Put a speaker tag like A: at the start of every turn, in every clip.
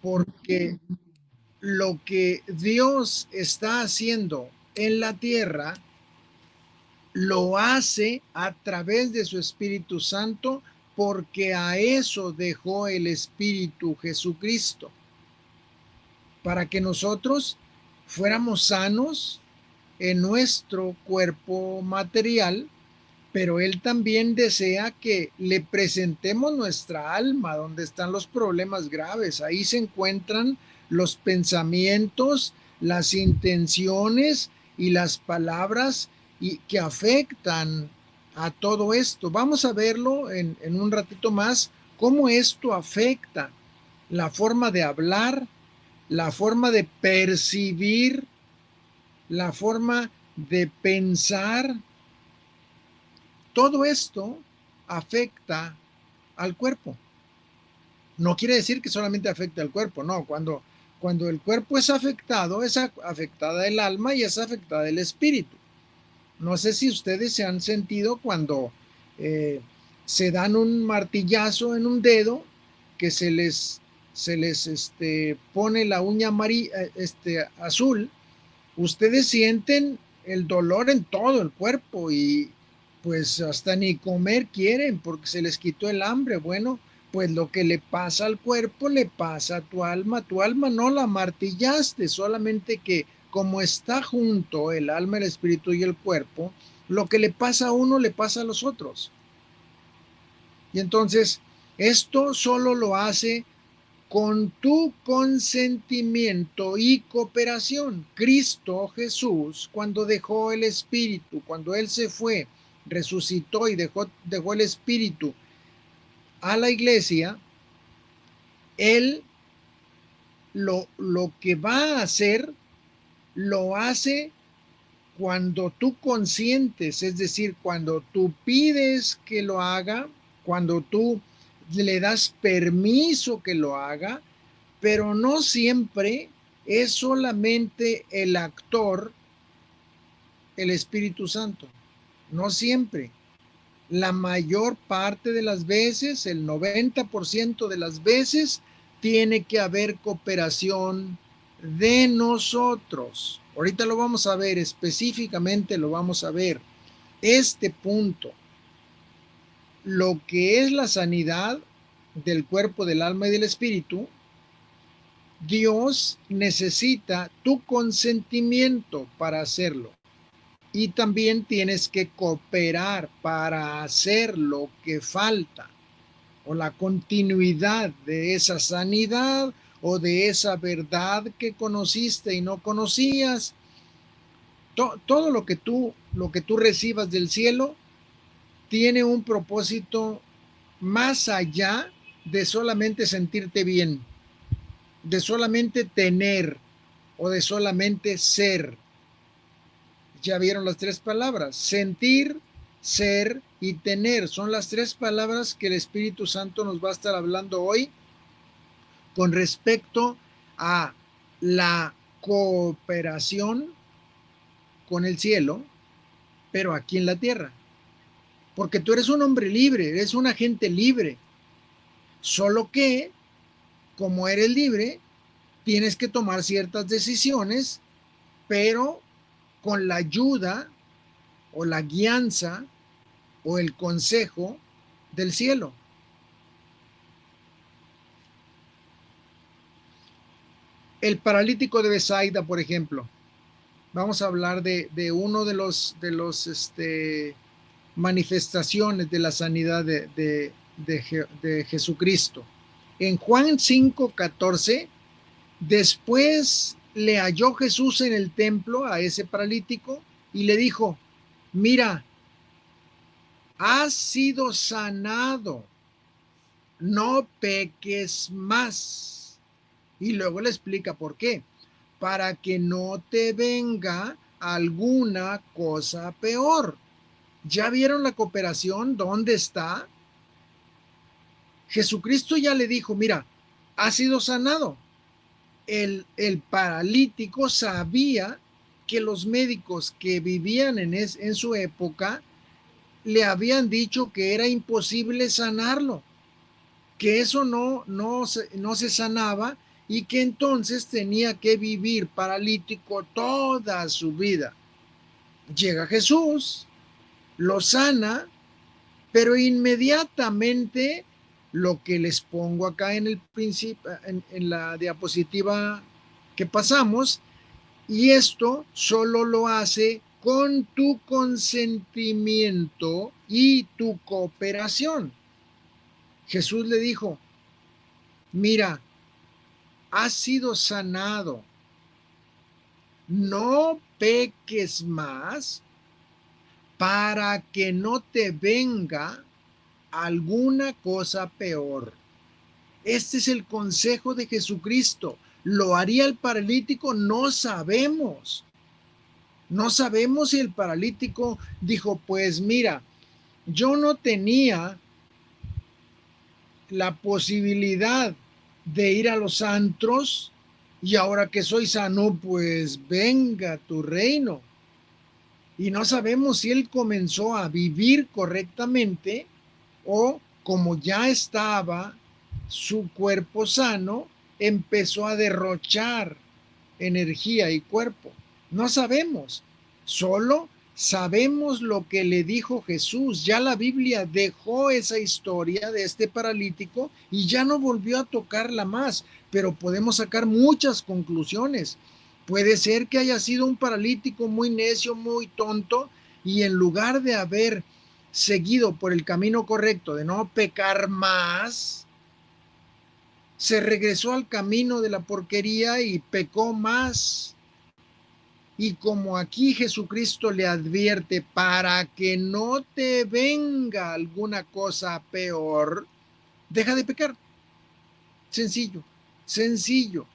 A: porque lo que Dios está haciendo en la tierra lo hace a través de su Espíritu Santo, porque a eso dejó el Espíritu Jesucristo, para que nosotros fuéramos sanos en nuestro cuerpo material, pero Él también desea que le presentemos nuestra alma, donde están los problemas graves. Ahí se encuentran los pensamientos, las intenciones y las palabras que afectan a todo esto. Vamos a verlo en un ratito más, cómo esto afecta la forma de hablar, la forma de percibir, la forma de pensar. Todo esto afecta al cuerpo. No quiere decir que solamente afecte al cuerpo, no. Cuando el cuerpo es afectado, es afectada el alma y es afectada el espíritu. No sé si ustedes se han sentido cuando se dan un martillazo en un dedo, que se les pone la uña azul. Ustedes sienten el dolor en todo el cuerpo y pues hasta ni comer quieren porque se les quitó el hambre. Bueno, pues lo que le pasa al cuerpo le pasa a tu alma. Tu alma no la martillaste, solamente que como está junto el alma, el espíritu y el cuerpo, lo que le pasa a uno le pasa a los otros. Y entonces, esto solo lo hace con tu consentimiento y cooperación. Cristo Jesús, cuando dejó el Espíritu, cuando Él se fue, resucitó y dejó el Espíritu a la iglesia, Él lo que va a hacer, lo hace cuando tú consientes, es decir, cuando tú pides que lo haga, cuando tú le das permiso que lo haga, pero no siempre es solamente el actor, el Espíritu Santo. No siempre. La mayor parte de las veces, el 90% de las veces, tiene que haber cooperación de nosotros. Ahorita lo vamos a ver, específicamente lo vamos a ver. Este punto, lo que es la sanidad del cuerpo, del alma y del espíritu, Dios necesita tu consentimiento para hacerlo. Y también tienes que cooperar para hacer lo que falta, o la continuidad de esa sanidad o de esa verdad que conociste y no conocías. Todo lo que tú recibas del cielo tiene un propósito más allá de solamente sentirte bien, de solamente tener o de solamente ser. Ya vieron las tres palabras: sentir, ser y tener. Son las tres palabras que el Espíritu Santo nos va a estar hablando hoy con respecto a la cooperación con el cielo, pero aquí en la tierra. Porque tú eres un hombre libre, eres un agente libre. Solo que, como eres libre, tienes que tomar ciertas decisiones, pero con la ayuda o la guianza o el consejo del cielo. El paralítico de Bethsaida, por ejemplo. Vamos a hablar de uno de los manifestaciones de la sanidad de Jesucristo. En Juan 5:14, después le halló Jesús en el templo a ese paralítico y le dijo: mira, has sido sanado, no peques más. Y luego le explica por qué: para que no te venga alguna cosa peor. ¿Ya vieron la cooperación? ¿Dónde está? Jesucristo ya le dijo: mira, ha sido sanado. El paralítico sabía que los médicos que vivían en su época le habían dicho que era imposible sanarlo. que eso no se sanaba y que entonces tenía que vivir paralítico toda su vida. Llega Jesús, lo sana, pero inmediatamente lo que les pongo acá en el principio, en la diapositiva que pasamos, y esto solo lo hace con tu consentimiento y tu cooperación. Jesús le dijo, mira, has sido sanado, no peques más para que no te venga alguna cosa peor. Este es el consejo de Jesucristo. ¿Lo haría el paralítico? No sabemos. No sabemos si el paralítico dijo, pues mira, yo no tenía la posibilidad de ir a los antros y ahora que soy sano, pues venga tu reino. Y no sabemos si él comenzó a vivir correctamente o como ya estaba su cuerpo sano, empezó a derrochar energía y cuerpo. No sabemos, solo sabemos lo que le dijo Jesús. Ya la Biblia dejó esa historia de este paralítico y ya no volvió a tocarla más, pero podemos sacar muchas conclusiones. Puede ser que haya sido un paralítico muy necio, muy tonto, y en lugar de haber seguido por el camino correcto de no pecar más, se regresó al camino de la porquería y pecó más. Y como aquí Jesucristo le advierte, para que no te venga alguna cosa peor, deja de pecar. Sencillo, sencillo.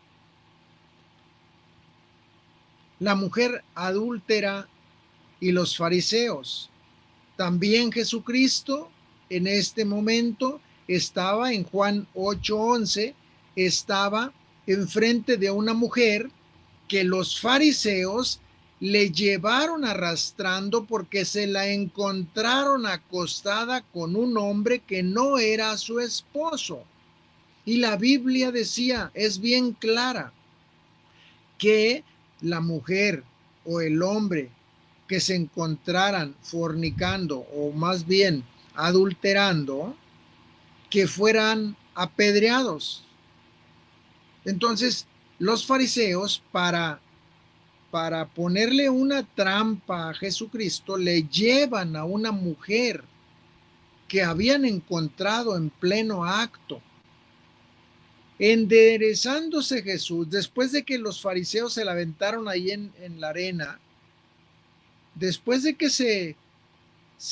A: La mujer adúltera y los fariseos. También Jesucristo en este momento estaba en Juan 8:11, estaba enfrente de una mujer que los fariseos le llevaron arrastrando porque se la encontraron acostada con un hombre que no era su esposo. Y la Biblia decía, es bien clara, que la mujer o el hombre que se encontraran fornicando o más bien adulterando, que fueran apedreados. Entonces, los fariseos, para ponerle una trampa a Jesucristo, le llevan a una mujer que habían encontrado en pleno acto. Enderezándose Jesús, después de que los fariseos se la aventaron ahí en la arena, después de que se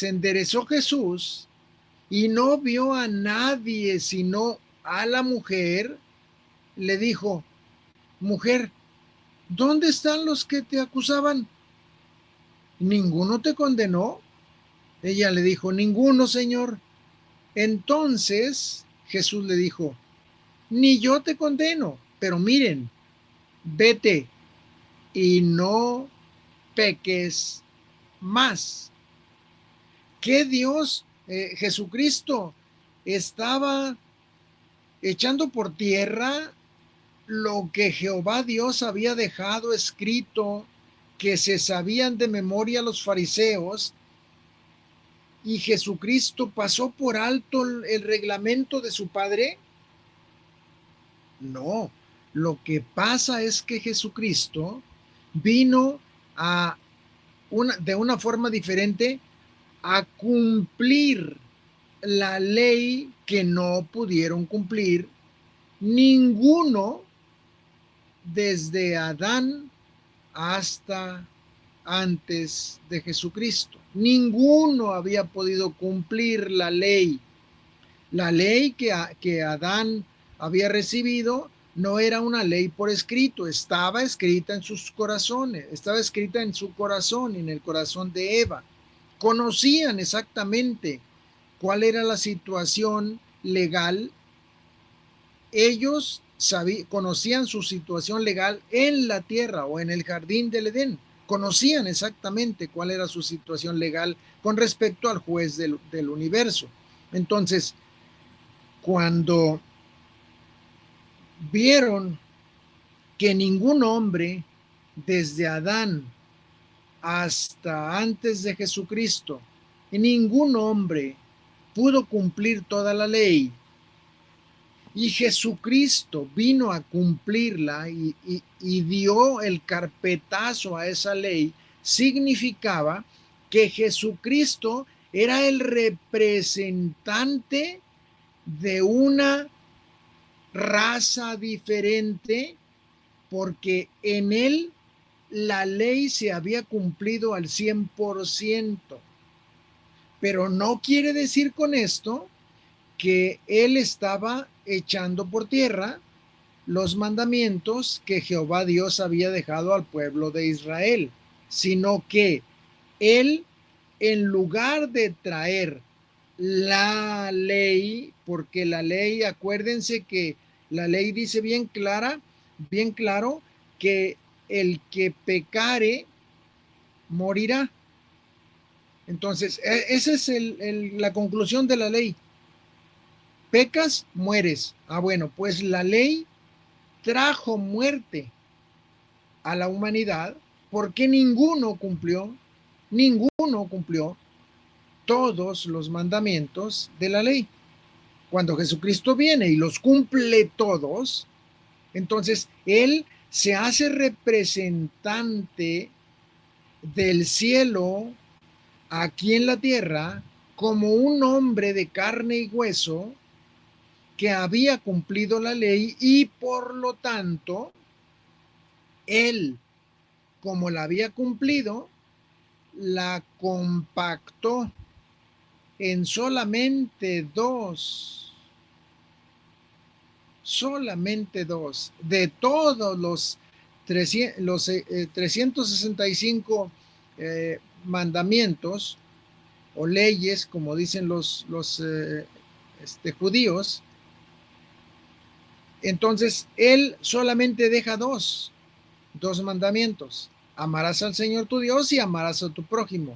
A: enderezó Jesús y no vio a nadie sino a la mujer, le dijo, mujer, ¿dónde están los que te acusaban? ¿Ninguno te condenó? Ella le dijo, ninguno, Señor. Entonces Jesús le dijo, ni yo te condeno, pero miren, vete y no peques más. ¿Qué Dios, Jesucristo, estaba echando por tierra lo que Jehová Dios había dejado escrito, que se sabían de memoria los fariseos, y Jesucristo pasó por alto el reglamento de su Padre? No, lo que pasa es que Jesucristo vino a de una forma diferente a cumplir la ley que no pudieron cumplir ninguno desde Adán hasta antes de Jesucristo. Ninguno había podido cumplir la ley. La ley que Adán había recibido no era una ley por escrito, estaba escrita en sus corazones, estaba escrita en su corazón, en el corazón de Eva. Conocían exactamente cuál era la situación legal. Ellos conocían su situación legal en la tierra o en el jardín del Edén. Conocían exactamente cuál era su situación legal con respecto al juez del universo. Entonces, cuando vieron que ningún hombre, desde Adán hasta antes de Jesucristo, ningún hombre pudo cumplir toda la ley, y Jesucristo vino a cumplirla y dio el carpetazo a esa ley, significaba que Jesucristo era el representante de una raza diferente, porque en él la ley se había cumplido al 100%. Pero no quiere decir con esto que él estaba echando por tierra los mandamientos que Jehová Dios había dejado al pueblo de Israel, sino que él, en lugar de traer la ley, porque la ley, acuérdense que la ley dice bien claro, que el que pecare morirá. Entonces, esa es la conclusión de la ley. Pecas, mueres. Ah, bueno, pues la ley trajo muerte a la humanidad porque ninguno cumplió todos los mandamientos de la ley. Cuando Jesucristo viene y los cumple todos, entonces Él se hace representante del cielo aquí en la tierra como un hombre de carne y hueso que había cumplido la ley, y por lo tanto, Él, como la había cumplido, la compactó en solamente dos de todos los 365 mandamientos o leyes, como dicen los judíos. Entonces él solamente deja dos mandamientos: amarás al Señor tu Dios y amarás a tu prójimo.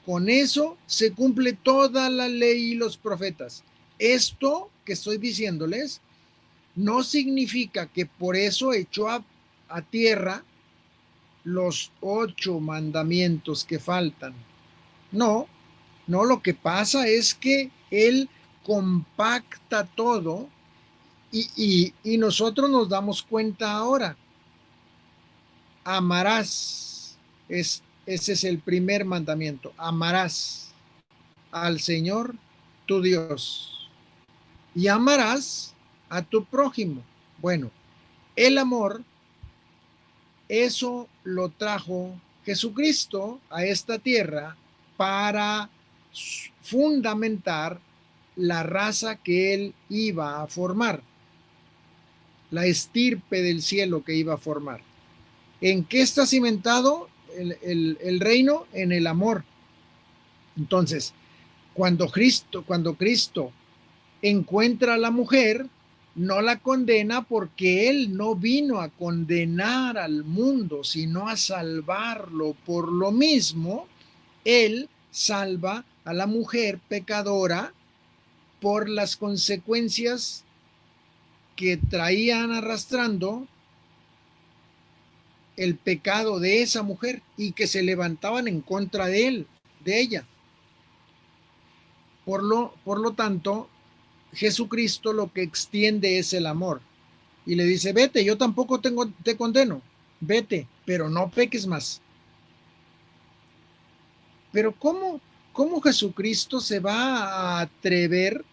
A: Con eso se cumple toda la ley y los profetas. Esto que estoy diciéndoles no significa que por eso echó a tierra los 8 mandamientos que faltan. No, no, lo que pasa es que Él compacta todo, y nosotros nos damos cuenta ahora. Amarás, ese es el primer mandamiento: amarás al Señor tu Dios y amarás a tu prójimo. Bueno, el amor, eso lo trajo Jesucristo a esta tierra para fundamentar la raza que Él iba a formar, la estirpe del cielo que iba a formar. ¿En qué está cimentado el reino? En el amor. Entonces, cuando Cristo encuentra a la mujer, no la condena, porque Él no vino a condenar al mundo, sino a salvarlo. Por lo mismo, Él salva a la mujer pecadora por las consecuencias que traían arrastrando el pecado de esa mujer y que se levantaban en contra de él, de ella. Por lo tanto, Jesucristo lo que extiende es el amor y le dice: vete, yo tampoco te condeno, vete, pero no peques más. Pero ¿cómo Jesucristo se va a atrever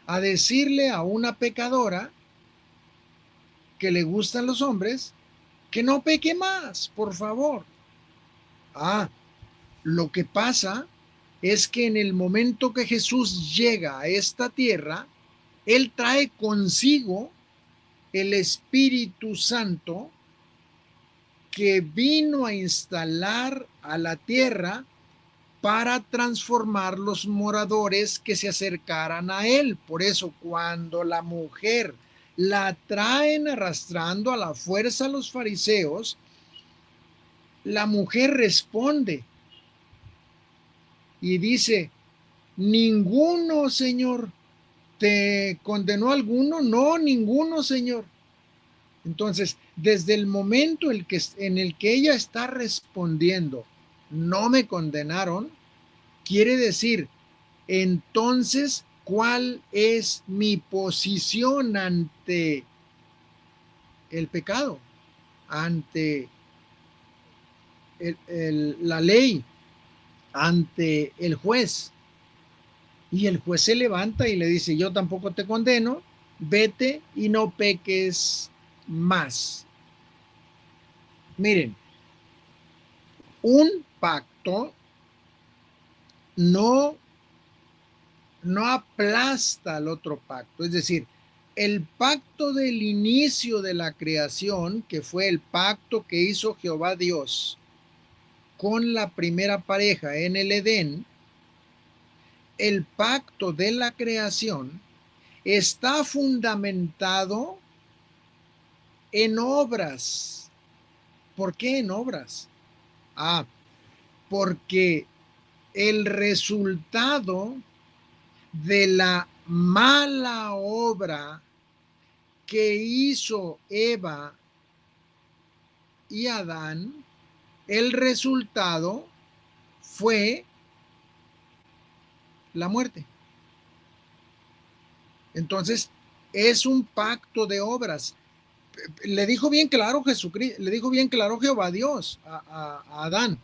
A: a decirle a una pecadora que le gustan los hombres que no peque más, por favor? Ah, lo que pasa es que en el momento que Jesús llega a esta tierra, Él trae consigo el Espíritu Santo, que vino a instalar a la tierra para transformar los moradores que se acercaran a Él. Por eso, cuando la mujer la traen arrastrando a la fuerza a los fariseos, la mujer responde y dice: ninguno, Señor. ¿Te condenó alguno? No, ninguno, Señor. Entonces, desde el momento en el que ella está respondiendo, no me condenaron, quiere decir, entonces, ¿cuál es mi posición ante el pecado? Ante la ley, ante el juez. Y el juez se levanta y le dice, yo tampoco te condeno, vete y no peques más. Miren, un pacto no, no aplasta al otro pacto. Es decir, el pacto del inicio de la creación, que fue el pacto que hizo Jehová Dios con la primera pareja en el Edén, el pacto de la creación está fundamentado en obras. ¿Por qué en obras? Porque el resultado de la mala obra que hizo Eva y Adán, el resultado fue la muerte. Entonces, es un pacto de obras. Le dijo bien claro Jesucristo, le dijo bien claro Jehová Dios a Adán.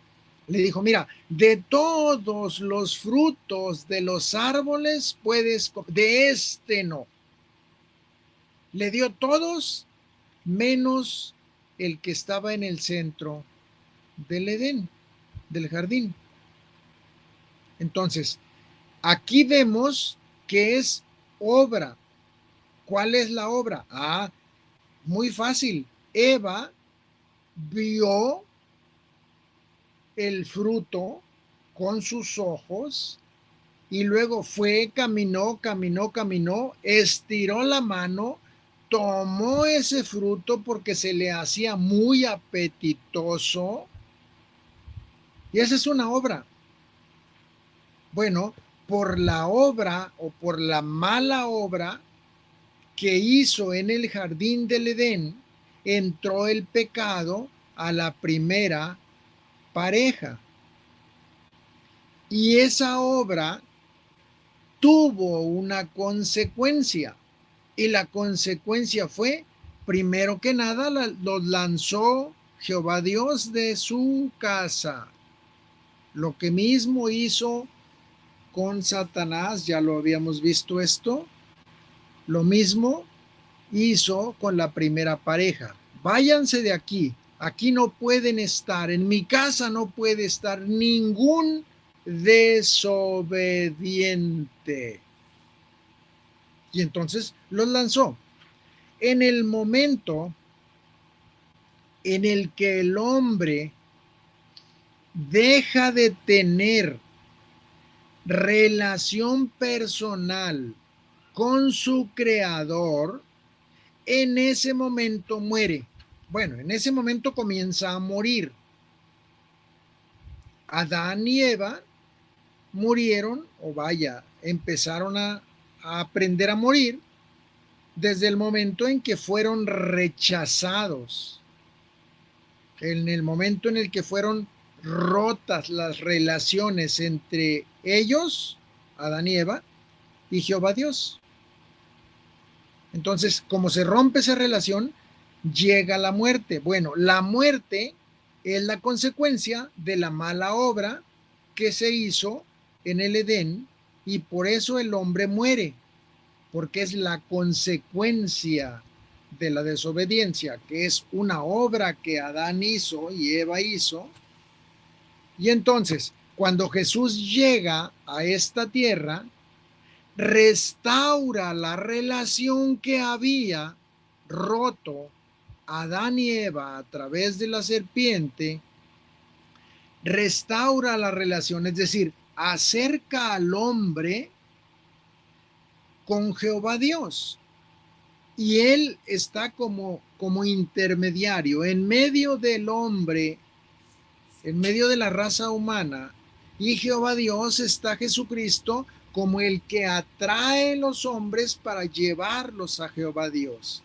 A: Le dijo, mira, de todos los frutos de los árboles puedes comer, de este no. Le dio todos menos el que estaba en el centro del Edén, del jardín. Entonces, aquí vemos que es obra. ¿Cuál es la obra? Muy fácil. Eva vio el fruto con sus ojos y luego fue, caminó, estiró la mano, tomó ese fruto porque se le hacía muy apetitoso y esa es una obra. Bueno, por la obra o por la mala obra que hizo en el jardín del Edén, entró el pecado a la primera pareja. Y esa obra tuvo una consecuencia. Y la consecuencia fue, primero que nada, los lanzó Jehová Dios de su casa. Lo que mismo hizo con Satanás, ya lo habíamos visto esto. Lo mismo hizo con la primera pareja. Váyanse de aquí. Aquí no pueden estar. En mi casa no puede estar ningún desobediente. Y entonces los lanzó. En el momento en el que el hombre deja de tener relación personal con su creador, en ese momento muere. Bueno, en ese momento comienza a morir. Adán y Eva murieron, o vaya, empezaron a aprender a morir desde el momento en que fueron rechazados, en el momento en el que fueron rotas las relaciones entre ellos, Adán y Eva, y Jehová Dios. Entonces, como se rompe esa relación, llega la muerte. Bueno, la muerte es la consecuencia de la mala obra que se hizo en el Edén y por eso el hombre muere, porque es la consecuencia de la desobediencia, que es una obra que Adán hizo y Eva hizo. Y entonces, cuando Jesús llega a esta tierra, restaura la relación que había roto Adán y Eva a través de la serpiente, restaura la relación, es decir, acerca al hombre con Jehová Dios. Y él está como intermediario en medio del hombre, en medio de la raza humana. Y Jehová Dios está Jesucristo como el que atrae los hombres para llevarlos a Jehová Dios.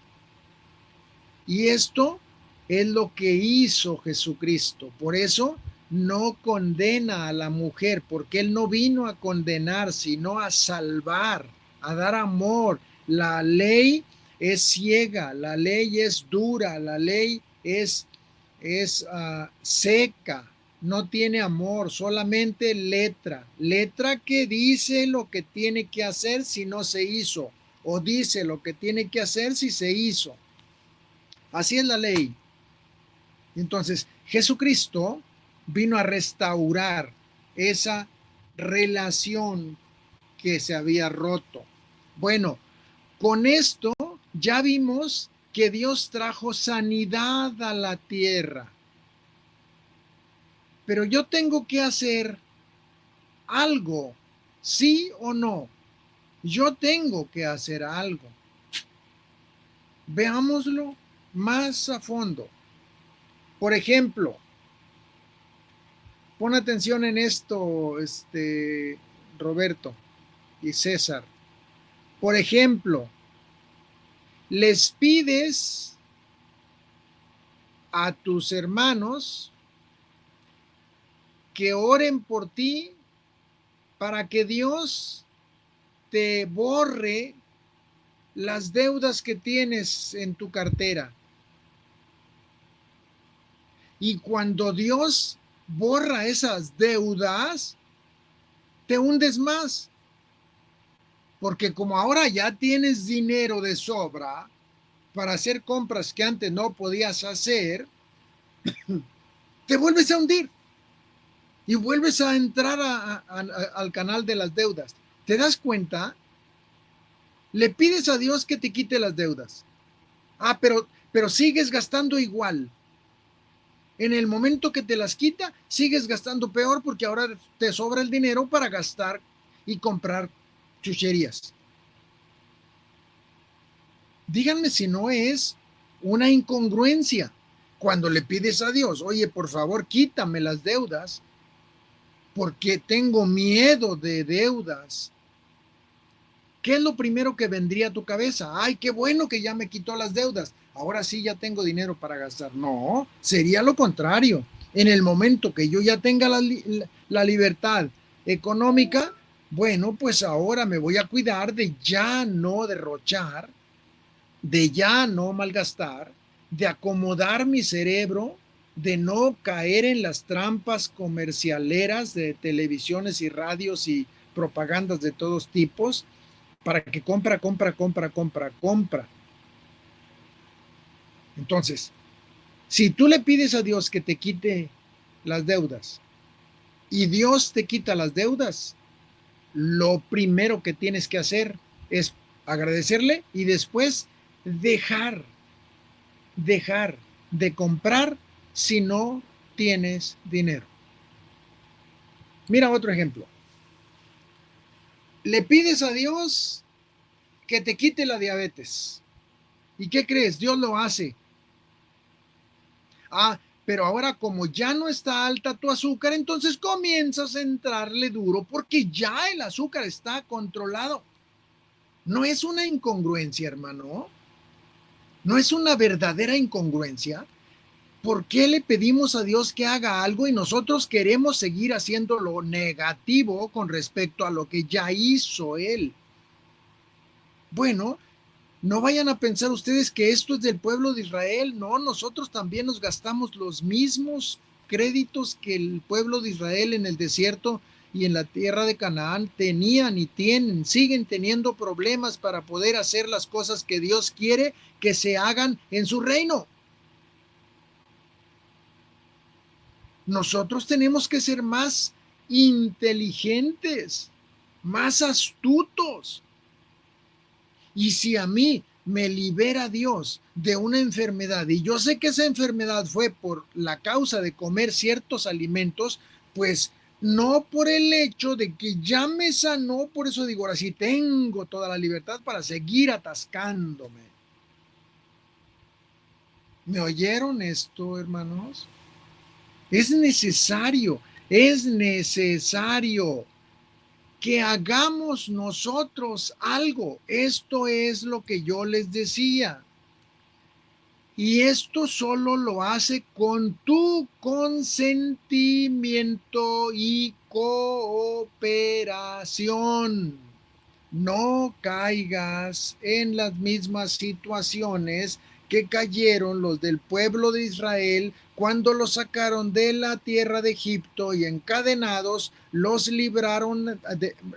A: Y esto es lo que hizo Jesucristo. Por eso no condena a la mujer, porque Él no vino a condenar, sino a salvar, a dar amor. La ley es ciega, la ley es dura, la ley es seca, no tiene amor, solamente letra. Letra que dice lo que tiene que hacer si no se hizo, o dice lo que tiene que hacer si se hizo. Así es la ley. Entonces, Jesucristo vino a restaurar esa relación que se había roto. Bueno, con esto ya vimos que Dios trajo sanidad a la tierra. Pero yo tengo que hacer algo, ¿sí o no? Yo tengo que hacer algo. Veámoslo más a fondo. Por ejemplo, pon atención en esto, Roberto y César. Por ejemplo, les pides a tus hermanos que oren por ti para que Dios te borre las deudas que tienes en tu cartera. Y cuando Dios borra esas deudas, te hundes más. Porque como ahora ya tienes dinero de sobra para hacer compras que antes no podías hacer, te vuelves a hundir y vuelves a entrar al canal de las deudas. ¿Te das cuenta? Le pides a Dios que te quite las deudas. Ah, pero sigues gastando igual. En el momento que te las quita, sigues gastando peor porque ahora te sobra el dinero para gastar y comprar chucherías. Díganme si no es una incongruencia. Cuando le pides a Dios, oye, por favor, quítame las deudas, porque tengo miedo de deudas. ¿Qué es lo primero que vendría a tu cabeza? Ay, qué bueno que ya me quitó las deudas. Ahora sí ya tengo dinero para gastar. No, sería lo contrario. En el momento que yo ya tenga la libertad económica, bueno, pues ahora me voy a cuidar de ya no derrochar, de ya no malgastar, de acomodar mi cerebro, de no caer en las trampas comercialeras de televisiones y radios y propagandas de todos tipos, para que compra, compra, compra, compra, compra. Entonces, si tú le pides a Dios que te quite las deudas y Dios te quita las deudas, lo primero que tienes que hacer es agradecerle y después dejar de comprar si no tienes dinero. Mira otro ejemplo. Le pides a Dios que te quite la diabetes. ¿Y qué crees? Dios lo hace. Ah, pero ahora como ya no está alta tu azúcar, entonces comienzas a entrarle duro porque ya el azúcar está controlado. No es una incongruencia, hermano. No es una verdadera incongruencia. ¿Por qué le pedimos a Dios que haga algo y nosotros queremos seguir haciendo lo negativo con respecto a lo que ya hizo Él? Bueno, no vayan a pensar ustedes que esto es del pueblo de Israel. No, nosotros también nos gastamos los mismos créditos que el pueblo de Israel en el desierto y en la tierra de Canaán tenían y tienen, siguen teniendo problemas para poder hacer las cosas que Dios quiere que se hagan en su reino. Nosotros tenemos que ser más inteligentes, más astutos. Y si a mí me libera Dios de una enfermedad y yo sé que esa enfermedad fue por la causa de comer ciertos alimentos, pues no por el hecho de que ya me sanó, por eso digo, ahora sí tengo toda la libertad para seguir atascándome. ¿Me oyeron esto, hermanos? Es necesario que hagamos nosotros algo. Esto es lo que yo les decía. Y esto solo lo hace con tu consentimiento y cooperación. No caigas en las mismas situaciones que cayeron los del pueblo de Israel cuando los sacaron de la tierra de Egipto y encadenados los libraron,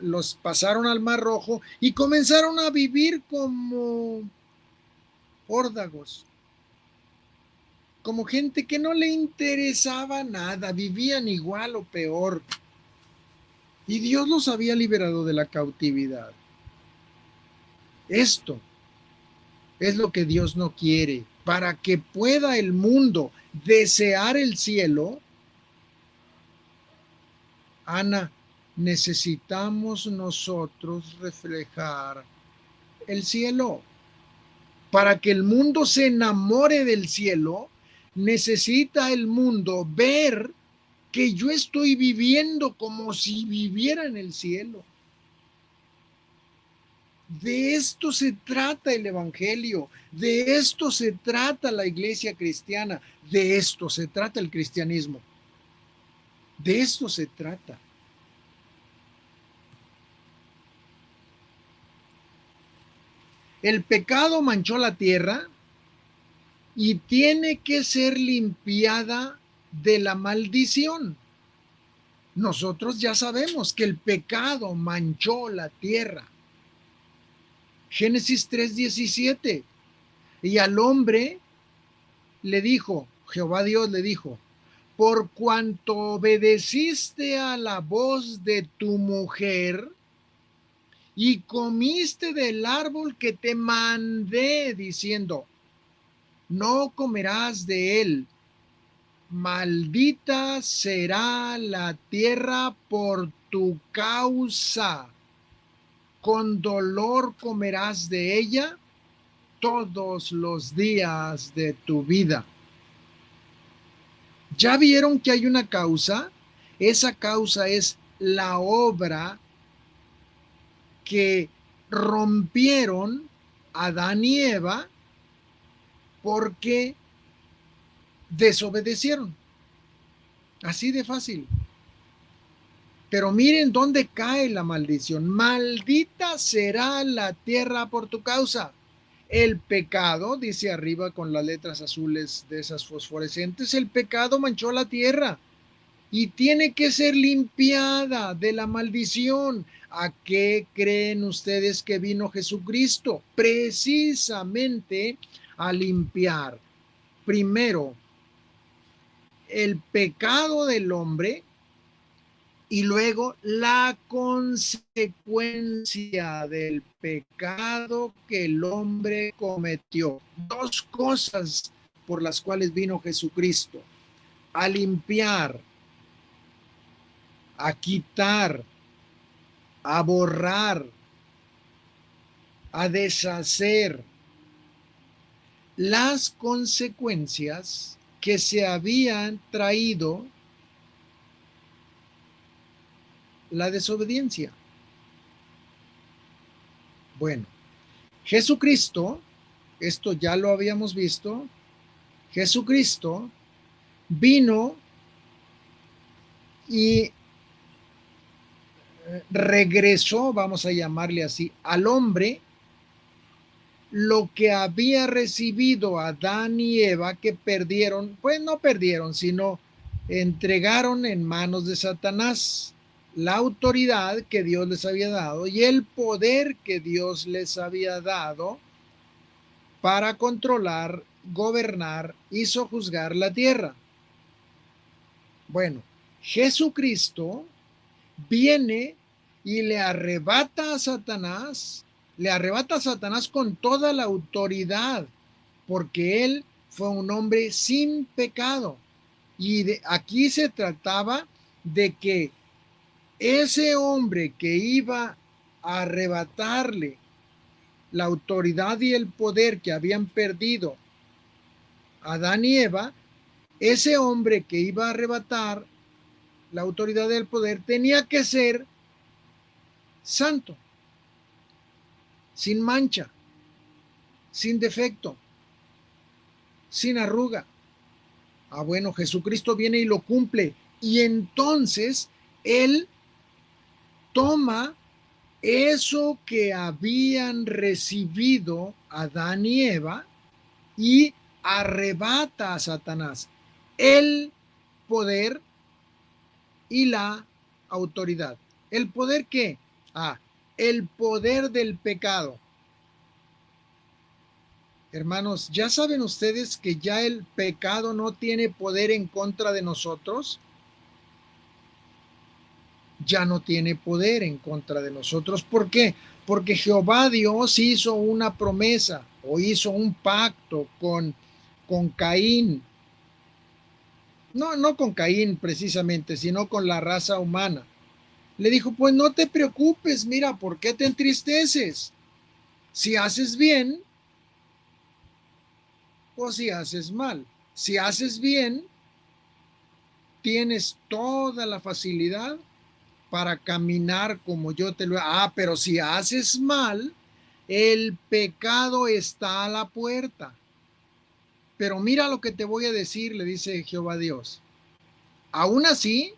A: los pasaron al Mar Rojo y comenzaron a vivir como órdagos, como gente que no le interesaba nada, vivían igual o peor. Y Dios los había liberado de la cautividad. Esto es lo que Dios no quiere. Para que pueda el mundo desear el cielo, Ana, necesitamos nosotros reflejar el cielo. Para que el mundo se enamore del cielo, necesita el mundo ver que yo estoy viviendo como si viviera en el cielo. De esto se trata el Evangelio, de esto se trata la iglesia cristiana, de esto se trata el cristianismo, de esto se trata. El pecado manchó la tierra y tiene que ser limpiada de la maldición. Nosotros ya sabemos que el pecado manchó la tierra. Génesis 3:17. Y al hombre le dijo, Jehová Dios le dijo, por cuanto obedeciste a la voz de tu mujer y comiste del árbol que te mandé diciendo, no comerás de él, maldita será la tierra por tu causa, con dolor comerás de ella todos los días de tu vida. ¿Ya vieron que hay una causa? Esa causa es la obra que rompieron Adán y Eva porque desobedecieron. Así de fácil. Pero miren dónde cae la maldición. Maldita será la tierra por tu causa. El pecado, dice arriba con las letras azules de esas fosforescentes, el pecado manchó la tierra y tiene que ser limpiada de la maldición. ¿A qué creen ustedes que vino Jesucristo? Precisamente a limpiar primero el pecado del hombre y luego la consecuencia del pecado que el hombre cometió. Dos cosas por las cuales vino Jesucristo: a limpiar, a quitar, a borrar, a deshacer las consecuencias que se habían traído la desobediencia. Bueno, Jesucristo, esto ya lo habíamos visto, Jesucristo vino y regresó, vamos a llamarle así, al hombre lo que había recibido Adán y Eva, que perdieron, pues no perdieron, sino entregaron en manos de Satanás la autoridad que Dios les había dado y el poder que Dios les había dado para controlar, gobernar y sojuzgar la tierra. Bueno, Jesucristo viene y le arrebata a Satanás con toda la autoridad, porque él fue un hombre sin pecado. Y aquí se trataba de que ese hombre que iba a arrebatarle la autoridad y el poder que habían perdido Adán y Eva, ese hombre que iba a arrebatar la autoridad del poder tenía que ser santo, sin mancha, sin defecto, sin arruga. Ah, bueno, Jesucristo viene y lo cumple. Y entonces Él toma eso que habían recibido Adán y Eva y arrebata a Satanás el poder y la autoridad. ¿El poder qué? Ah, el poder del pecado. Hermanos, ¿ya saben ustedes que ya el pecado no tiene poder en contra de nosotros? Ya no tiene poder en contra de nosotros. ¿Por qué? Porque Jehová Dios hizo una promesa o hizo un pacto con Caín. No, no con Caín precisamente, sino con la raza humana. Le dijo, pues no te preocupes, mira, ¿por qué te entristeces? Si haces bien o si haces mal. Si haces bien, tienes toda la facilidad para caminar como yo te lo... Ah, pero si haces mal, el pecado está a la puerta. Pero mira lo que te voy a decir, le dice Jehová Dios. Aún así,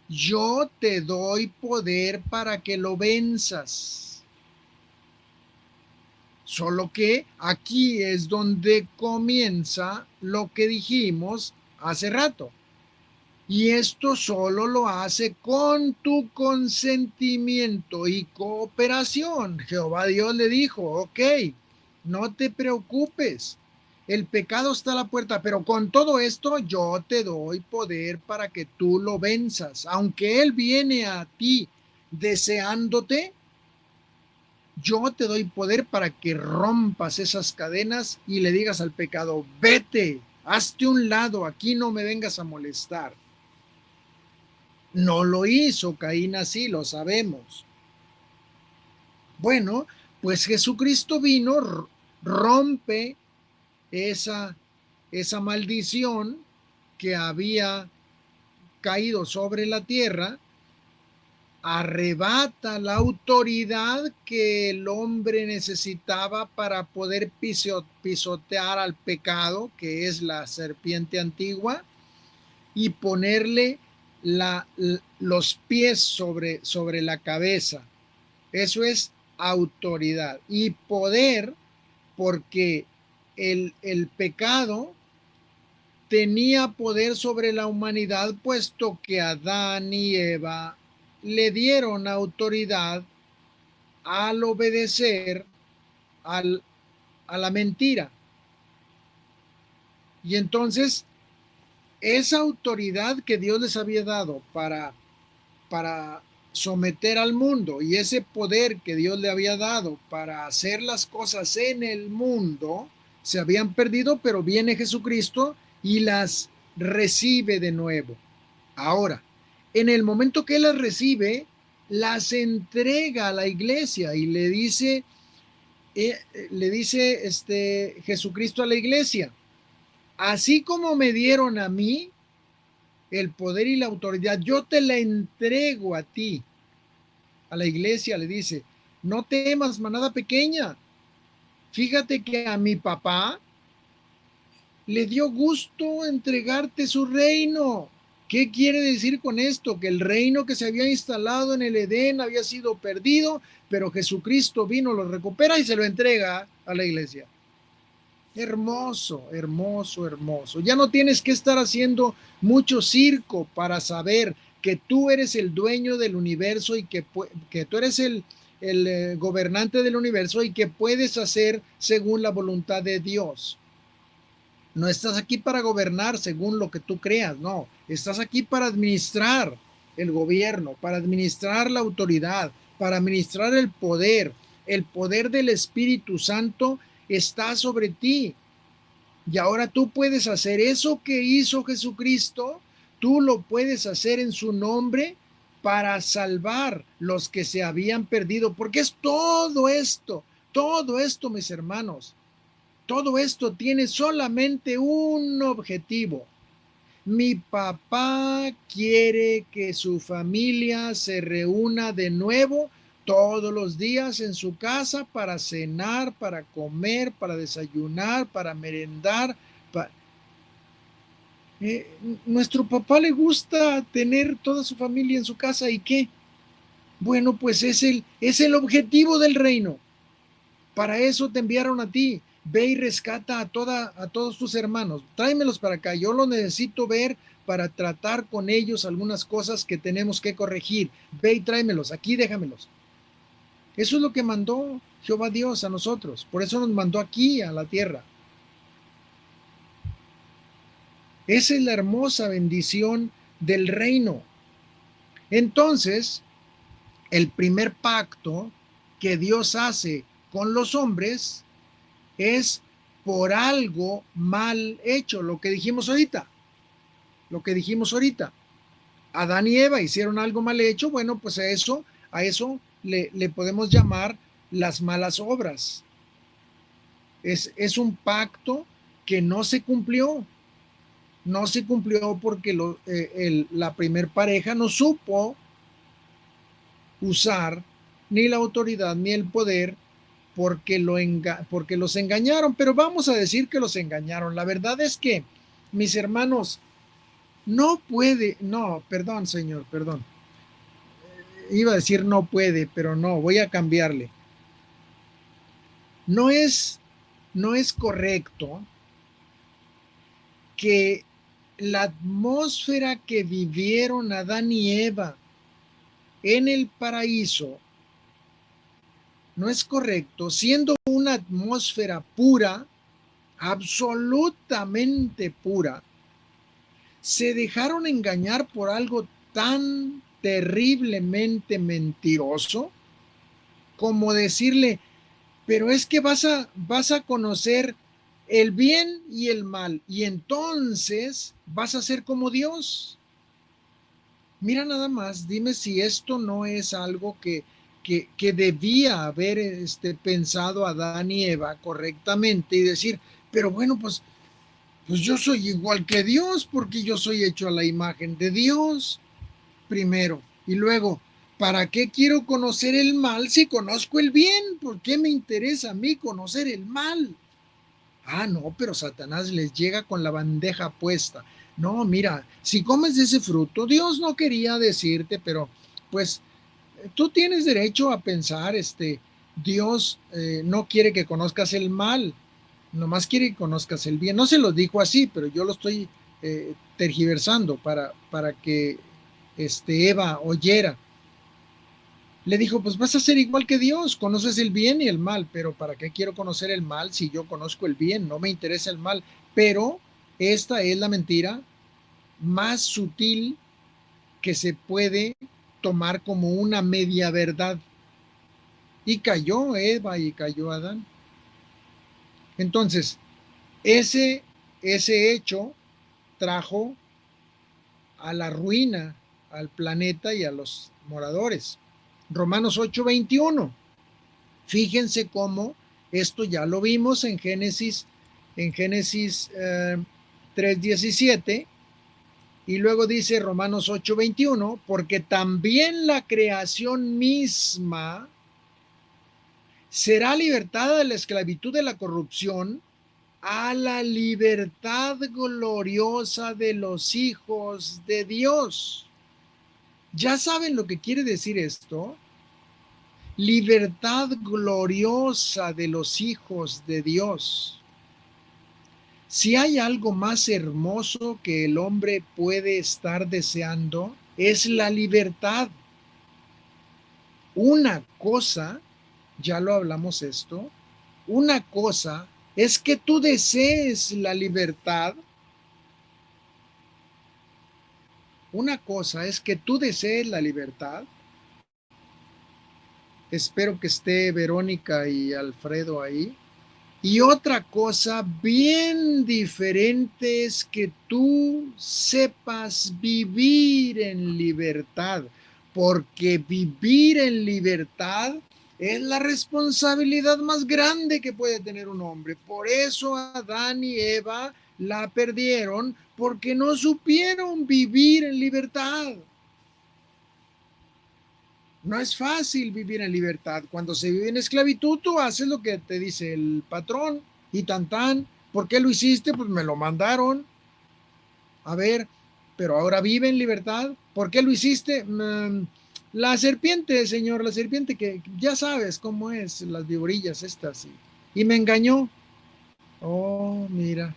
A: yo te doy poder para que lo venzas. Solo que aquí es donde comienza lo que dijimos hace rato. Y esto solo lo hace con tu consentimiento y cooperación. Jehová Dios le dijo, ok, no te preocupes, el pecado está a la puerta, pero con todo esto yo te doy poder para que tú lo venzas. Aunque Él viene a ti deseándote, yo te doy poder para que rompas esas cadenas y le digas al pecado, vete, hazte un lado, aquí no me vengas a molestar. No lo hizo Caín así, lo sabemos. Bueno, pues Jesucristo vino, rompe esa, esa maldición que había caído sobre la tierra, arrebata la autoridad que el hombre necesitaba para poder pisotear al pecado, que es la serpiente antigua, y ponerle los pies sobre la cabeza. Eso es autoridad y poder, porque el pecado tenía poder sobre la humanidad, puesto que Adán y Eva le dieron autoridad al obedecer al, a la mentira. Y entonces, esa autoridad que Dios les había dado para someter al mundo y ese poder que Dios le había dado para hacer las cosas en el mundo, se habían perdido, pero viene Jesucristo y las recibe de nuevo. Ahora, en el momento que Él las recibe, las entrega a la iglesia y le dice Jesucristo a la iglesia, así como me dieron a mí el poder y la autoridad, yo te la entrego a ti. A la iglesia le dice, no temas, manada pequeña. Fíjate que a mi papá le dio gusto entregarte su reino. ¿Qué quiere decir con esto? Que el reino que se había instalado en el Edén había sido perdido, pero Jesucristo vino, lo recupera y se lo entrega a la iglesia. Hermoso, hermoso, hermoso. Ya no tienes que estar haciendo mucho circo para saber que tú eres el dueño del universo y que tú eres el gobernante del universo y que puedes hacer según la voluntad de Dios. No estás aquí para gobernar según lo que tú creas, no. Estás aquí para administrar el gobierno, para administrar la autoridad, para administrar el poder. El poder del Espíritu Santo está sobre ti. Y ahora tú puedes hacer eso que hizo Jesucristo, tú lo puedes hacer en su nombre para salvar los que se habían perdido, porque es todo esto, mis hermanos, todo esto tiene solamente un objetivo. Mi papá quiere que su familia se reúna de nuevo todos los días en su casa para cenar, para comer, para desayunar, para merendar. Nuestro papá le gusta tener toda su familia en su casa. ¿Y qué? Bueno, pues es el objetivo del reino. Para eso te enviaron a ti. Ve y rescata a todos tus hermanos. Tráemelos para acá. Yo los necesito ver para tratar con ellos algunas cosas que tenemos que corregir. Ve y tráemelos. Aquí déjamelos. Eso es lo que mandó Jehová Dios a nosotros. Por eso nos mandó aquí a la tierra. Esa es la hermosa bendición del reino. Entonces, el primer pacto que Dios hace con los hombres es por algo mal hecho, lo que dijimos ahorita. Adán y Eva hicieron algo mal hecho, bueno, pues a eso le podemos llamar las malas obras. Es un pacto que no se cumplió. No se cumplió porque la primer pareja no supo usar ni la autoridad ni el poder porque los engañaron, pero vamos a decir que los engañaron. La verdad es que, mis hermanos, perdón, señor, perdón. Iba a decir no puede, pero no, voy a cambiarle. No es, no es correcto que la atmósfera que vivieron Adán y Eva en el paraíso, no es correcto, siendo una atmósfera pura, absolutamente pura, se dejaron engañar por algo tan terriblemente mentiroso como decirle, pero es que vas a conocer el bien y el mal y entonces vas a ser como Dios. Mira nada más, dime si esto no es algo que debía haber pensado Adán y Eva correctamente y decir, pero bueno, pues yo soy igual que Dios porque yo soy hecho a la imagen de Dios primero. Y luego, ¿para qué quiero conocer el mal si conozco el bien? ¿Por qué me interesa a mí conocer el mal? Ah, no, pero Satanás les llega con la bandeja puesta. No, mira, si comes de ese fruto, Dios no quería decirte, pero pues tú tienes derecho a pensar, Dios no quiere que conozcas el mal, nomás quiere que conozcas el bien. No se lo dijo así, pero yo lo estoy tergiversando para que Eva oyera. Le dijo, pues vas a ser igual que Dios, conoces el bien y el mal, pero ¿para qué quiero conocer el mal si yo conozco el bien? No me interesa el mal. Pero esta es la mentira más sutil que se puede tomar como una media verdad. Y cayó Eva y cayó Adán. Entonces, ese, ese hecho trajo a la ruina al planeta y a los moradores. Romanos 8:21. Fíjense cómo esto ya lo vimos en Génesis 3:17, y luego dice Romanos 8:21, porque también la creación misma será libertada de la esclavitud de la corrupción a la libertad gloriosa de los hijos de Dios. ¿Ya saben lo que quiere decir esto? Libertad gloriosa de los hijos de Dios. Si hay algo más hermoso que el hombre puede estar deseando, es la libertad. Una cosa, ya lo hablamos esto, una cosa es que tú desees la libertad. Una cosa es que tú desees la libertad. Espero que esté Verónica y Alfredo ahí. Y otra cosa bien diferente es que tú sepas vivir en libertad, porque vivir en libertad es la responsabilidad más grande que puede tener un hombre. Por eso Adán y Eva la perdieron, porque no supieron vivir en libertad. No es fácil vivir en libertad. Cuando se vive en esclavitud, tú haces lo que te dice el patrón y tan tan. ¿Por qué lo hiciste? Pues me lo mandaron. A ver, pero ahora vive en libertad. ¿Por qué lo hiciste? La serpiente, señor, la serpiente que ya sabes cómo es, las viborillas estas. Y me engañó. Oh, mira.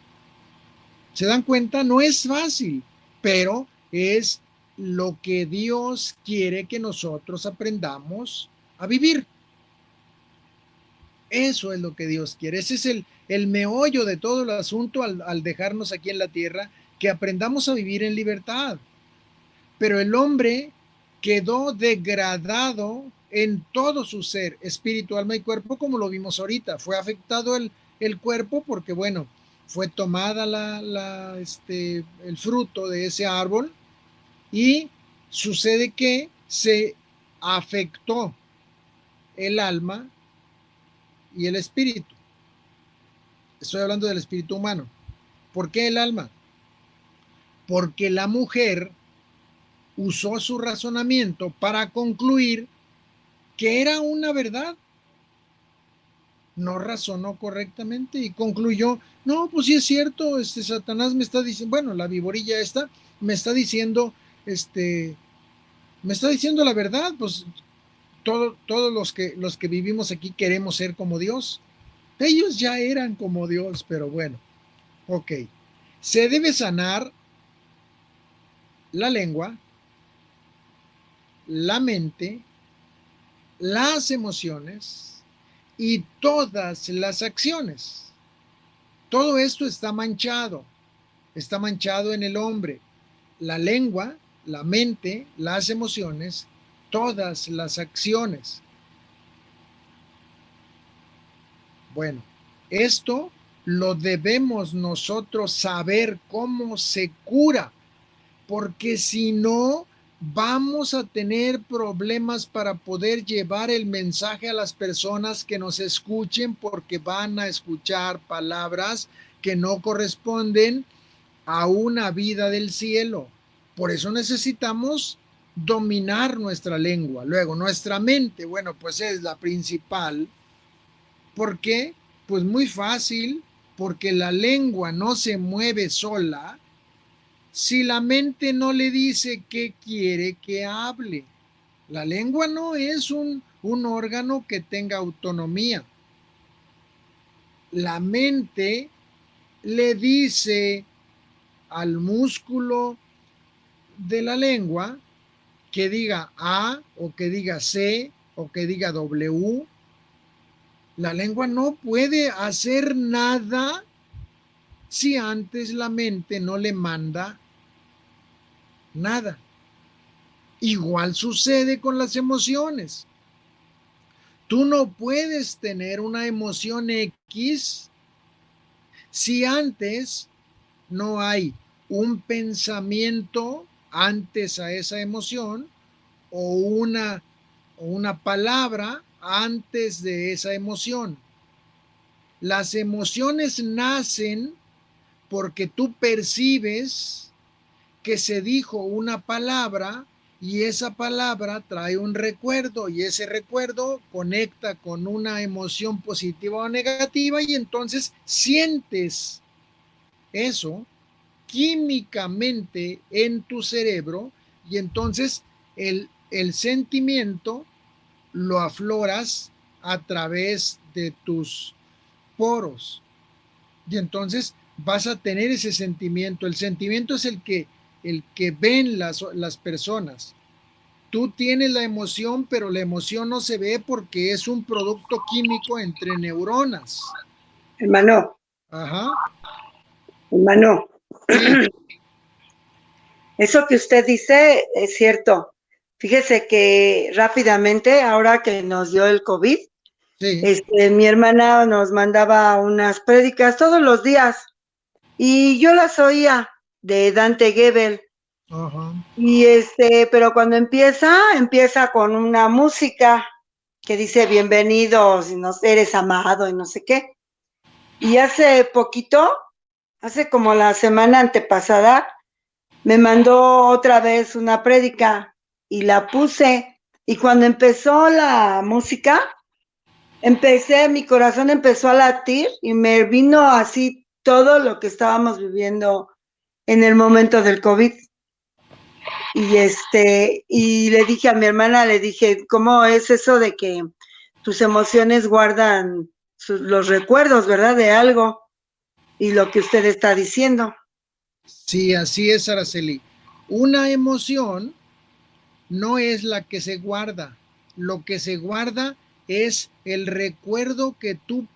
A: ¿Se dan cuenta? No es fácil, pero es lo que Dios quiere que nosotros aprendamos a vivir. Eso es lo que Dios quiere. Ese es el meollo de todo el asunto al dejarnos aquí en la tierra, que aprendamos a vivir en libertad. Pero el hombre quedó degradado en todo su ser, espíritu, alma y cuerpo, como lo vimos ahorita. Fue afectado el cuerpo porque, bueno, fue tomada el fruto de ese árbol y sucede que se afectó el alma y el espíritu. Estoy hablando del espíritu humano. ¿Por qué el alma? Porque la mujer usó su razonamiento para concluir que era una verdad. No razonó correctamente y concluyó, no, pues sí es cierto, Satanás me está diciendo, bueno, la viborilla esta me está diciendo, me está diciendo la verdad, pues todos los que vivimos aquí queremos ser como Dios. Ellos ya eran como Dios, pero bueno, ok. Se debe sanar la lengua, la mente, las emociones y todas las acciones. Todo esto está manchado en el hombre. La lengua, la mente, las emociones, todas las acciones. Bueno, esto lo debemos nosotros saber cómo se cura, porque si no, vamos a tener problemas para poder llevar el mensaje a las personas que nos escuchen, porque van a escuchar palabras que no corresponden a una vida del cielo. Por eso necesitamos dominar nuestra lengua. Luego, nuestra mente, bueno, pues es la principal. ¿Por qué? Pues muy fácil, porque la lengua no se mueve sola si la mente no le dice qué quiere que hable. La lengua no es un órgano que tenga autonomía. La mente le dice al músculo de la lengua que diga A o que diga C o que diga W. La lengua no puede hacer nada si antes la mente no le manda nada. Igual sucede con las emociones. Tú no puedes tener una emoción X si antes no hay un pensamiento antes a esa emoción o una palabra antes de esa emoción. Las emociones nacen porque tú percibes que se dijo una palabra y esa palabra trae un recuerdo y ese recuerdo conecta con una emoción positiva o negativa y entonces sientes eso químicamente en tu cerebro y entonces el sentimiento lo afloras a través de tus poros y entonces vas a tener ese sentimiento. El sentimiento es el que ven las personas. Tú tienes la emoción, pero la emoción no se ve porque es un producto químico entre neuronas.
B: Hermano,
A: Ajá,
B: hermano,
A: sí,
B: eso que usted dice es cierto. Fíjese que rápidamente, ahora que nos dio el COVID,
A: sí,
B: mi hermana nos mandaba unas prédicas todos los días y yo las oía de Dante Gebel.
A: ajá,
B: Y pero cuando empieza con una música que dice bienvenidos, y no eres amado y no sé qué. Y hace poquito, hace como la semana antepasada, me mandó otra vez una prédica y la puse Y cuando empezó la música, mi corazón empezó a latir y me vino así todo lo que estábamos viviendo en el momento del COVID. Y le dije a mi hermana, le dije, ¿cómo es eso de que tus emociones guardan los recuerdos, ¿verdad? De algo y lo que usted está diciendo.
A: Sí, así es, Araceli. Una emoción no es la que se guarda. Lo que se guarda es el recuerdo que tú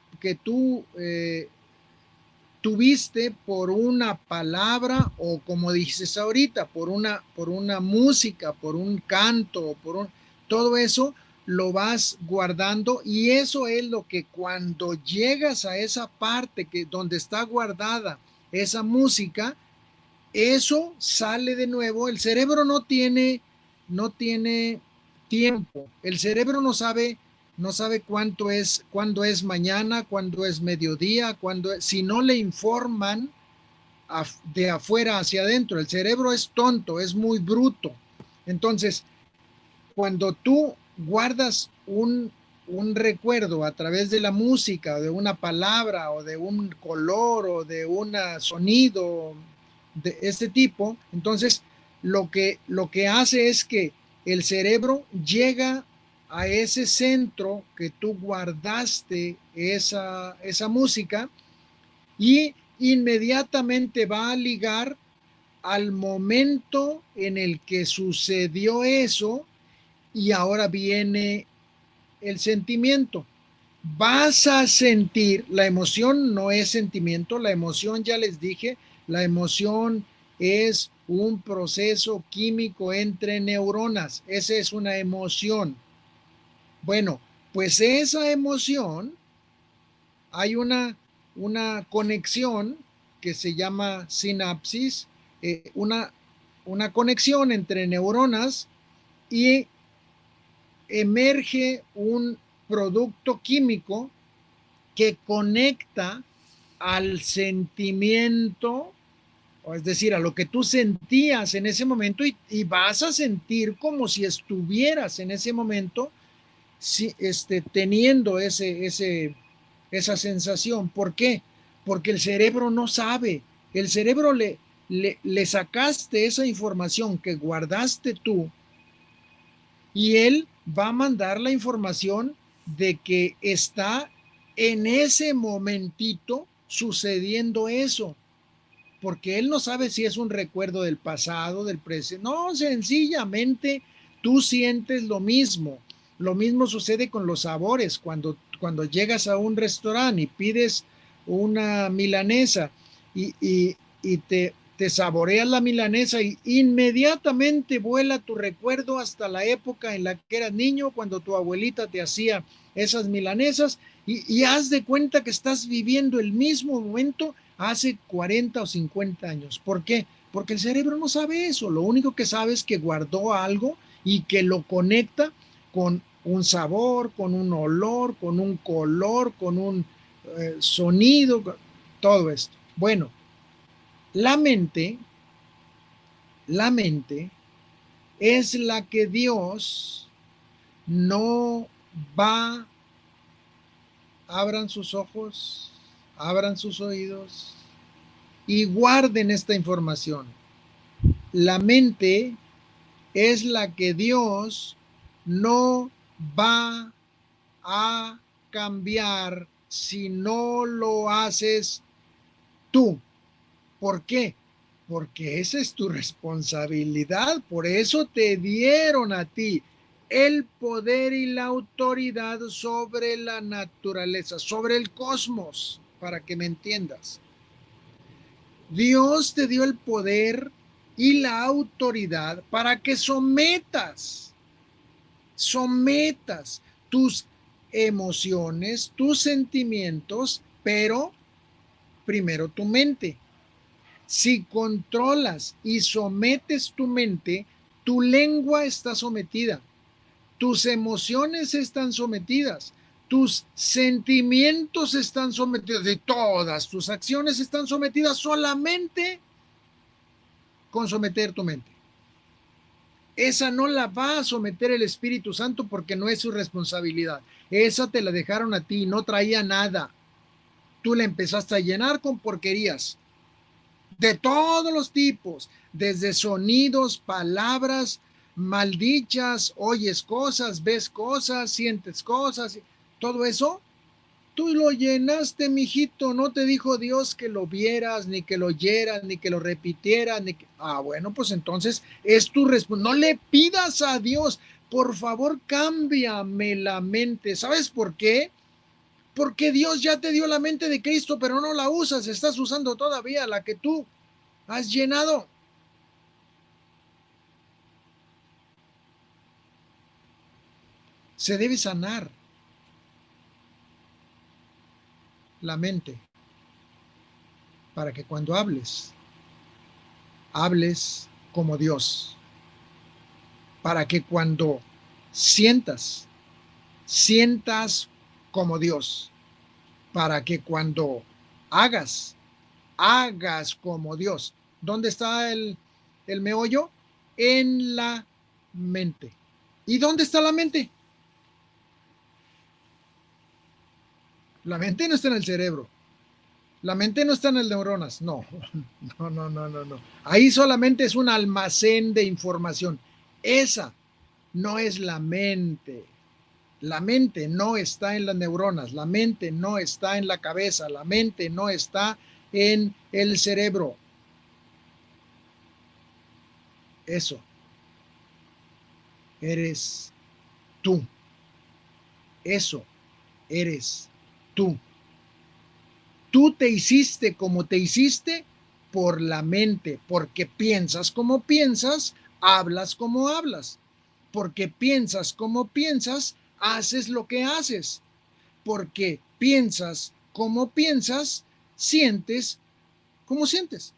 A: tuviste por una palabra o como dices ahorita, por una música, por un canto, todo eso lo vas guardando y eso es lo que cuando llegas a esa parte donde está guardada esa música, eso sale de nuevo. El cerebro no tiene tiempo. El cerebro no sabe cuándo es mañana, cuándo es mediodía, si no le informan de afuera hacia adentro. El cerebro es tonto, es muy bruto. Entonces, cuando tú guardas un recuerdo a través de la música, de una palabra o de un color o de un sonido de este tipo, entonces lo que hace es que el cerebro llega a ese centro que tú guardaste esa música y inmediatamente va a ligar al momento en el que sucedió eso y ahora viene el sentimiento. Vas a sentir, la emoción no es sentimiento, la emoción ya les dije, la emoción es un proceso químico entre neuronas, esa es una emoción. Bueno, pues esa emoción, hay una conexión que se llama sinapsis, una conexión entre neuronas y emerge un producto químico que conecta al sentimiento, o es decir, a lo que tú sentías en ese momento y vas a sentir como si estuvieras en ese momento teniendo esa sensación. ¿Por qué? Porque el cerebro no sabe. El cerebro le sacaste esa información que guardaste tú y él va a mandar la información de que está en ese momentito sucediendo eso, porque él no sabe si es un recuerdo del pasado, del presente. No, sencillamente tú sientes lo mismo. Lo mismo sucede con los sabores. Cuando llegas a un restaurante y pides una milanesa y te saboreas la milanesa y inmediatamente vuela tu recuerdo hasta la época en la que eras niño, cuando tu abuelita te hacía esas milanesas y haz de cuenta que estás viviendo el mismo momento hace 40 o 50 años. ¿Por qué? Porque el cerebro no sabe eso. Lo único que sabe es que guardó algo y que lo conecta con un sabor, con un olor, con un color, con un sonido, todo esto. Bueno, la mente, la mente es la que Dios no va, abran sus ojos, abran sus oídos y guarden esta información. La mente es la que Dios no va a cambiar si no lo haces tú. ¿Por qué? Porque esa es tu responsabilidad. Por eso te dieron a ti el poder y la autoridad sobre la naturaleza, sobre el cosmos, para que me entiendas. Dios te dio el poder y la autoridad para que sometas tus emociones, tus sentimientos, pero primero tu mente. Si controlas y sometes tu mente, tu lengua está sometida, tus emociones están sometidas, tus sentimientos están sometidos y todas tus acciones están sometidas solamente con someter tu mente. Esa no la va a someter el Espíritu Santo porque no es su responsabilidad. Esa te la dejaron a ti, no traía nada. Tú la empezaste a llenar con porquerías de todos los tipos, desde sonidos, palabras maldichas, oyes cosas, ves cosas, sientes cosas, todo eso. Tú lo llenaste, mijito. No te dijo Dios que lo vieras, ni que lo oyeras, ni que lo repitieras, ni que... Ah, bueno, pues entonces es tu responsabilidad. No le pidas a Dios, por favor, cámbiame la mente. ¿Sabes por qué? Porque Dios ya te dio la mente de Cristo, pero no la usas. Estás usando todavía la que tú has llenado. Se debe sanar la mente para que cuando hables, hables como Dios. Para que cuando sientas, sientas como Dios. Para que cuando hagas, hagas como Dios. ¿Dónde está el meollo? En la mente. ¿Y dónde está la mente? La mente no está en el cerebro. La mente no está en las neuronas. No, no. Ahí solamente es un almacén de información. Esa no es la mente. La mente no está en las neuronas, la mente no está en la cabeza, la mente no está en el cerebro. Eso eres tú. Eso eres tú. Tú te hiciste como te hiciste por la mente, porque piensas como piensas, hablas como hablas. Porque piensas como piensas, haces lo que haces. Porque piensas como piensas, sientes como sientes.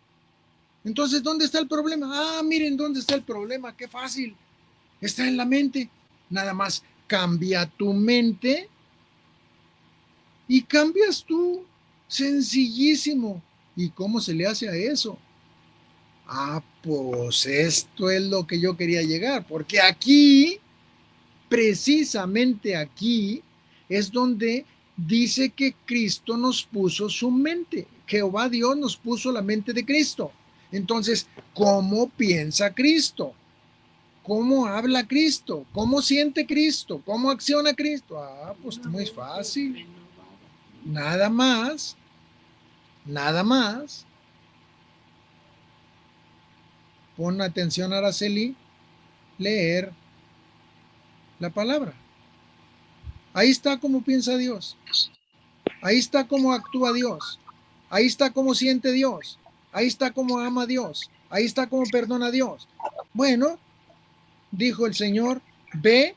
A: Entonces, ¿dónde está el problema? Ah, miren dónde está el problema, qué fácil. Está en la mente. Nada más cambia tu mente y cambias tú. Sencillísimo. ¿Y cómo se le hace a eso? Ah, pues esto es lo que yo quería llegar, porque aquí, precisamente aquí, es donde dice que Cristo nos puso su mente. Jehová Dios nos puso la mente de Cristo. Entonces, ¿cómo piensa Cristo? ¿Cómo habla Cristo? ¿Cómo siente Cristo? ¿Cómo acciona Cristo? Ah, pues muy fácil. Nada más, nada más. Pon atención, Araceli, leer la palabra. Ahí está cómo piensa Dios. Ahí está cómo actúa Dios. Ahí está cómo siente Dios. Ahí está cómo ama Dios. Ahí está cómo perdona Dios. Bueno, dijo el Señor, ve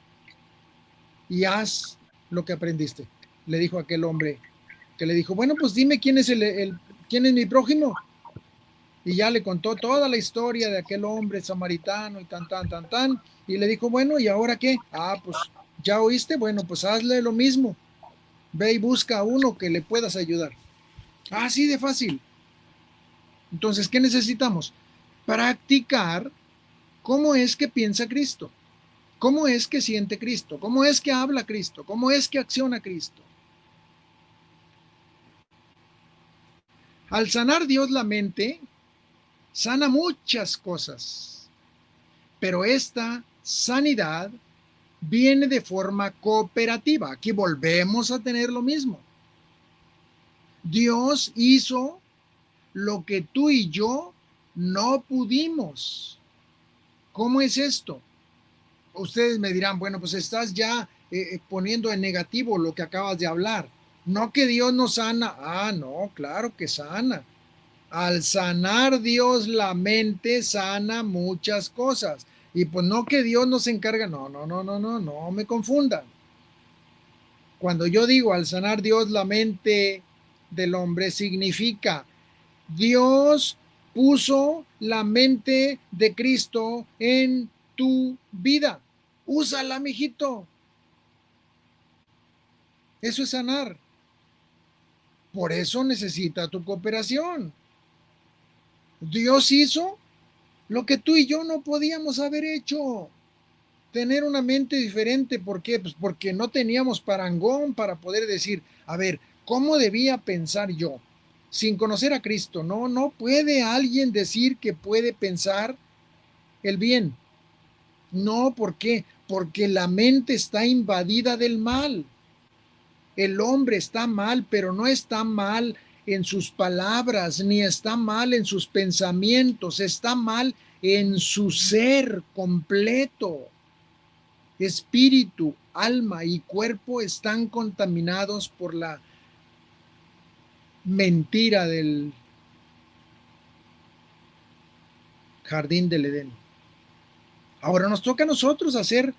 A: y haz lo que aprendiste. Le dijo aquel hombre que le dijo, bueno, pues dime quién es quién es mi prójimo. Y ya le contó toda la historia de aquel hombre samaritano y tan. Y le dijo, bueno, ¿y ahora qué? Ah, pues ya oíste, bueno, pues hazle lo mismo. Ve y busca a uno que le puedas ayudar. Así de fácil. Entonces, ¿qué necesitamos? Practicar cómo es que piensa Cristo, cómo es que siente Cristo, cómo es que habla Cristo, cómo es que acciona Cristo. Al sanar Dios la mente, sana muchas cosas, pero esta sanidad viene de forma cooperativa. Aquí volvemos a tener lo mismo. Dios hizo lo que tú y yo no pudimos. ¿Cómo es esto? Ustedes me dirán, bueno, pues estás ya poniendo en negativo lo que acabas de hablar. No que Dios no sana. Ah, no, claro que sana. Al sanar Dios la mente sana muchas cosas. Y pues no que Dios nos encarga. No me confundan. Cuando yo digo al sanar Dios la mente del hombre, significa Dios puso la mente de Cristo en tu vida. Úsala, mijito. Eso es sanar. Por eso necesita tu cooperación. Dios hizo Lo que tú y yo no podíamos haber hecho, tener una mente diferente. ¿Por qué? Pues porque no teníamos parangón para poder decir, a ver, ¿cómo debía pensar yo? Sin conocer a Cristo, no puede alguien decir que puede pensar el bien. No, ¿por qué? Porque la mente está invadida del mal. El hombre está mal, pero no está mal en sus palabras, ni está mal en sus pensamientos, está mal en su ser completo. Espíritu, alma y cuerpo están contaminados por la mentira del jardín del Edén. Ahora nos toca a nosotros hacer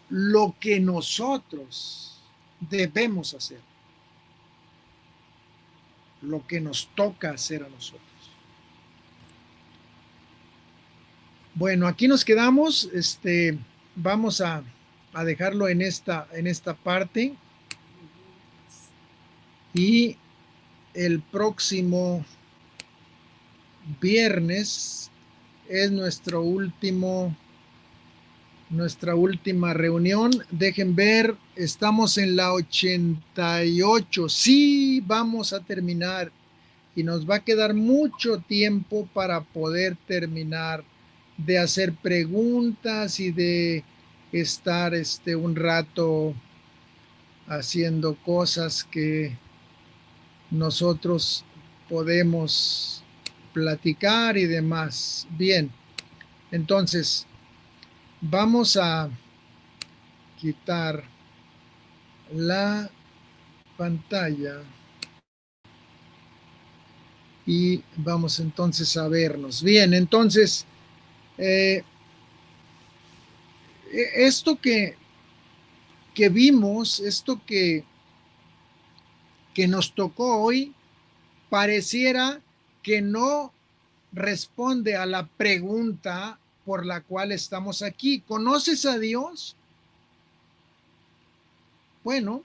A: lo que nosotros debemos hacer, lo que nos toca hacer a nosotros. Bueno, aquí nos quedamos. Vamos a dejarlo en esta parte y el próximo viernes es nuestra última reunión. Dejen ver, estamos en la 88. Sí, vamos a terminar y nos va a quedar mucho tiempo para poder terminar de hacer preguntas y de estar un rato haciendo cosas que nosotros podemos platicar y demás. Bien, entonces vamos a quitar la pantalla y vamos entonces a vernos. Bien, entonces, eh, esto que vimos, esto que nos tocó hoy, pareciera que no responde a la pregunta por la cual estamos aquí. ¿Conoces a Dios? Bueno,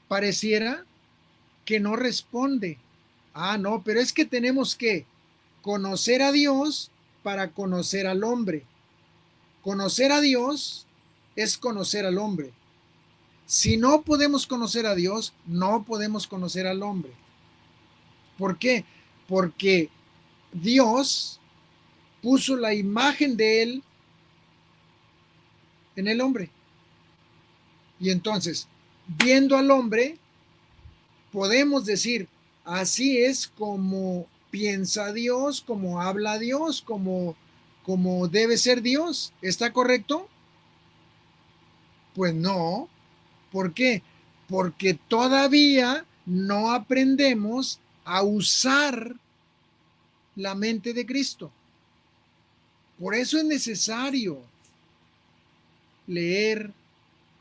A: pareciera que no responde. Ah, no, pero es que tenemos que conocer a Dios para conocer al hombre. Conocer a Dios es conocer al hombre. Si no podemos conocer a Dios, no podemos conocer al hombre. ¿Por qué? Porque Dios puso la imagen de Él en el hombre. Y entonces, viendo al hombre, podemos decir, así es como piensa Dios, como habla Dios, como debe ser Dios. ¿Está correcto? Pues no. ¿Por qué? Porque todavía no aprendemos a usar la mente de Cristo. Por eso es necesario leer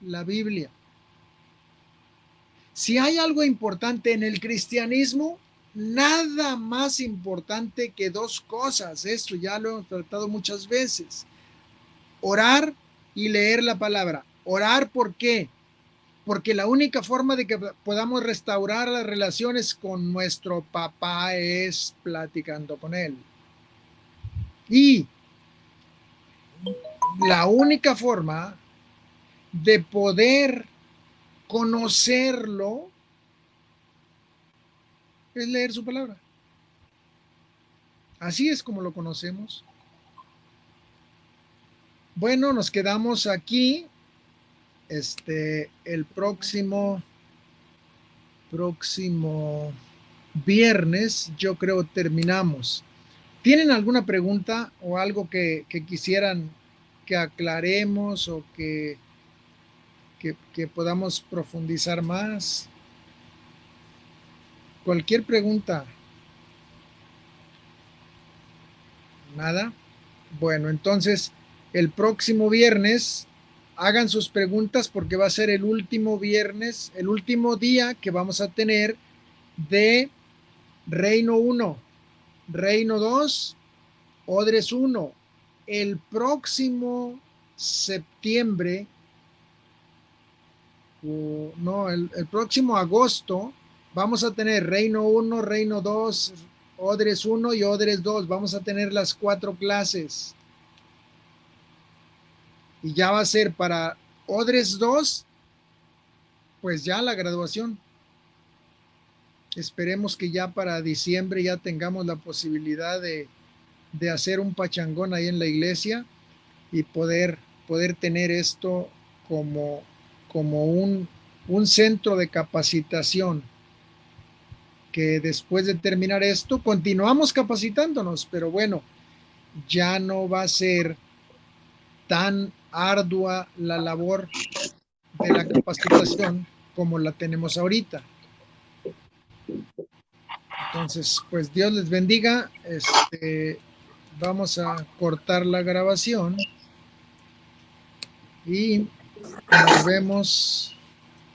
A: la Biblia. Si hay algo importante en el cristianismo, nada más importante que dos cosas. Esto ya lo hemos tratado muchas veces. Orar y leer la palabra. Orar, ¿por qué? Porque la única forma de que podamos restaurar las relaciones con nuestro papá es platicando con él. Y la única forma de poder conocerlo es leer su palabra. Así es como lo conocemos. Bueno, nos quedamos aquí. El próximo viernes, yo creo, terminamos. ¿Tienen alguna pregunta o algo que quisieran que aclaremos o que podamos profundizar más? Cualquier pregunta. Nada. Bueno, entonces el próximo viernes hagan sus preguntas porque va a ser el último viernes, el último día que vamos a tener de Reino 1, Reino 2, Odres 1. El próximo septiembre, no, el próximo agosto, vamos a tener Reino 1, Reino 2, ODRES 1 y ODRES 2. Vamos a tener las 4 clases. Y ya va a ser para ODRES 2, pues ya la graduación. Esperemos que ya para diciembre ya tengamos la posibilidad de hacer un pachangón ahí en la iglesia y poder tener esto como un centro de capacitación, que después de terminar esto continuamos capacitándonos, pero bueno, ya no va a ser tan ardua la labor de la capacitación como la tenemos ahorita. Entonces, pues Dios les bendiga. Vamos a cortar la grabación y nos vemos